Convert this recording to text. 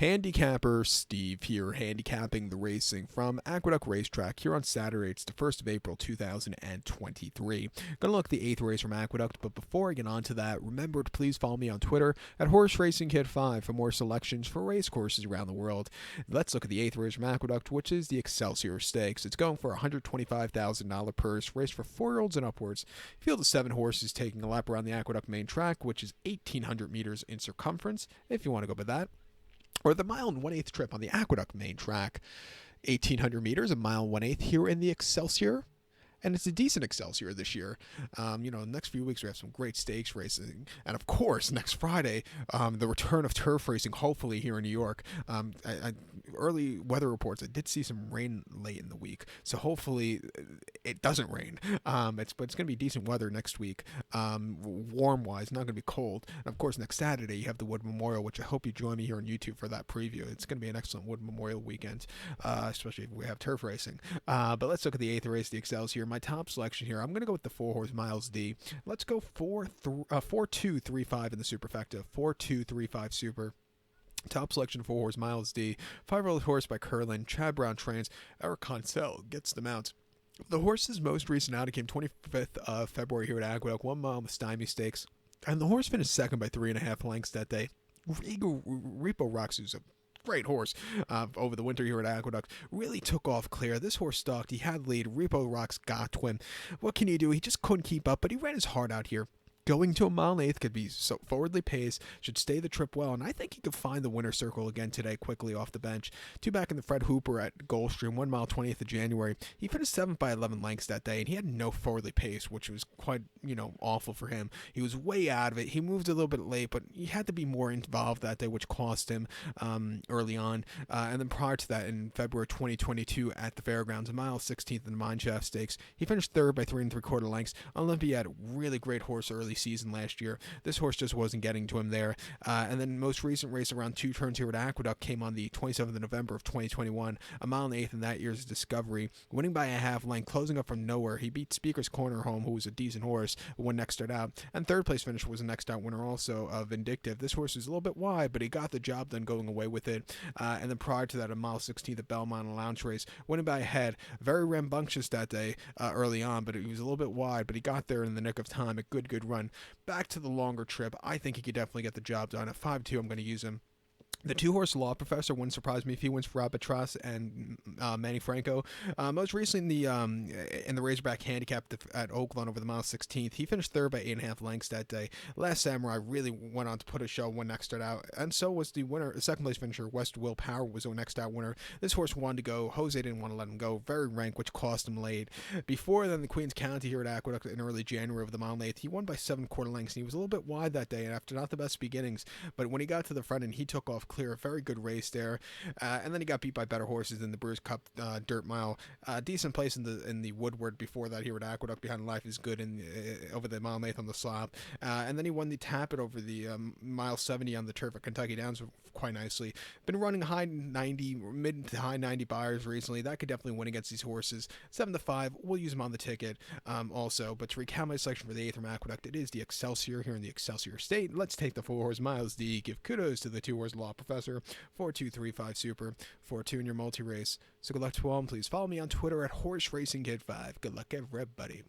Handicapper Steve here, handicapping the racing from Aqueduct Racetrack here on Saturday. It's the 1st of April, 2023. Gonna look at the 8th race from Aqueduct, but before I get on to that, remember to please follow me on Twitter at HorseRacingKid5 for more selections for race courses around the world. Let's look at the 8th race from Aqueduct, which is the Excelsior Stakes. It's going for a $125,000 purse, race for 4-year-olds and upwards. Field of 7 horses taking a lap around the Aqueduct main track, which is 1,800 meters in circumference, if you want to go by that. Or the mile and 1/8 trip on the Aqueduct main track, 1,800 meters, a mile and 1/8 here in the Excelsior. And it's a decent Excelsior this year. Next few weeks we have some great stakes racing. And of course, next Friday, the return of turf racing, hopefully here in New York. Early weather reports, I did see some rain late in the week. So hopefully it doesn't rain. But it's going to be decent weather next week. Warm-wise, not going to be cold. And of course, next Saturday you have the Wood Memorial, which I hope you join me here on YouTube for that preview. It's going to be an excellent Wood Memorial weekend, especially if we have turf racing. But let's look at the 8th race, the Excelsior. My top selection here, I'm going to go with the 4-horse Miles D. Let's go 4-2-3-5 in the superfecta. 4-2-3-5 super. Top selection, 4-horse Miles D. 5-year-old horse by Curlin. Chad Brown trains. Eric Consell gets the mount. The horse's most recent outing came 25th of February here at Aqueduct. 1 mile in the Stymie Stakes. And the horse finished second by 3.5 lengths that day. Repo Rocks, who's a great horse over the winter here at Aqueduct, really took off clear. This horse stalked. He had lead. Repo Rocks got to him. What can you do? He just couldn't keep up, but he ran his heart out here. Going to a mile and 1/8 could be so forwardly paced, should stay the trip well, and I think he could find the winner's circle again today quickly off the bench. 2 back in the Fred Hooper at Gulfstream, 1 mile 20th of January. He finished 7th by 11 lengths that day, and he had no forwardly pace, which was quite, awful for him. He was way out of it. He moved a little bit late, but he had to be more involved that day, which cost him early on. And then prior to that, in February 2022 at the Fairgrounds, a mile 16th in the Mineshaft Stakes, he finished 3rd by 3 3/4 lengths. Olympiad, really great horse early season last year. This horse just wasn't getting to him there. And then most recent race around 2 turns here at Aqueduct came on the 27th of November of 2021, a mile and 1/8 in that year's Discovery, winning by a half length, closing up from nowhere. He beat Speaker's Corner home, who was a decent horse when next start out, and 3rd place finish was a next out winner also, Vindictive. This horse is a little bit wide, but he got the job done going away with it. And then prior to that, a mile 16th at Belmont, a lounge race, winning by a head. Very rambunctious that day early on, but he was a little bit wide, but he got there in the nick of time. A good run. Back to the longer trip, I think he could definitely get the job done. At 5-2, I'm going to use him. The 2-horse Law Professor wouldn't surprise me if he wins for Albatross and Manny Franco. Most recently in the Razorback Handicap at Oakland over the mile 16th, he finished 3rd by 8.5 lengths that day. Last Samurai really went on to put a show when next start out, and so was the winner, second place finisher West Will Power was the next out winner. This horse wanted to go. Jose didn't want to let him go. Very rank, which cost him late. Before then, the Queen's County here at Aqueduct in early January over the mile 8th, he won by 7/4 lengths, and he was a little bit wide that day, and after not the best beginnings, but when he got to the front end, he took off clear. A very good race there, and then he got beat by better horses in the Brewers Cup Dirt Mile. Decent place in the Woodward before that here at Aqueduct behind Life is Good over the mile 8th on the slop, and then he won the Tappet over the mile 70 on the turf at Kentucky Downs quite nicely. Been running high 90, mid to high 90 buyers recently. That could definitely win against these horses. 7-5, we'll use him on the ticket also. But to recap my selection for the 8th from Aqueduct, it is the Excelsior here in the Excelsior State. Let's take the 4-horse Miles D. Give kudos to the 2-horse Law Professor. 4-2-3-5 super. 4-2 in your multi-race. So good luck to all, and please follow me on Twitter at HorseRacingKid5. Good luck, everybody.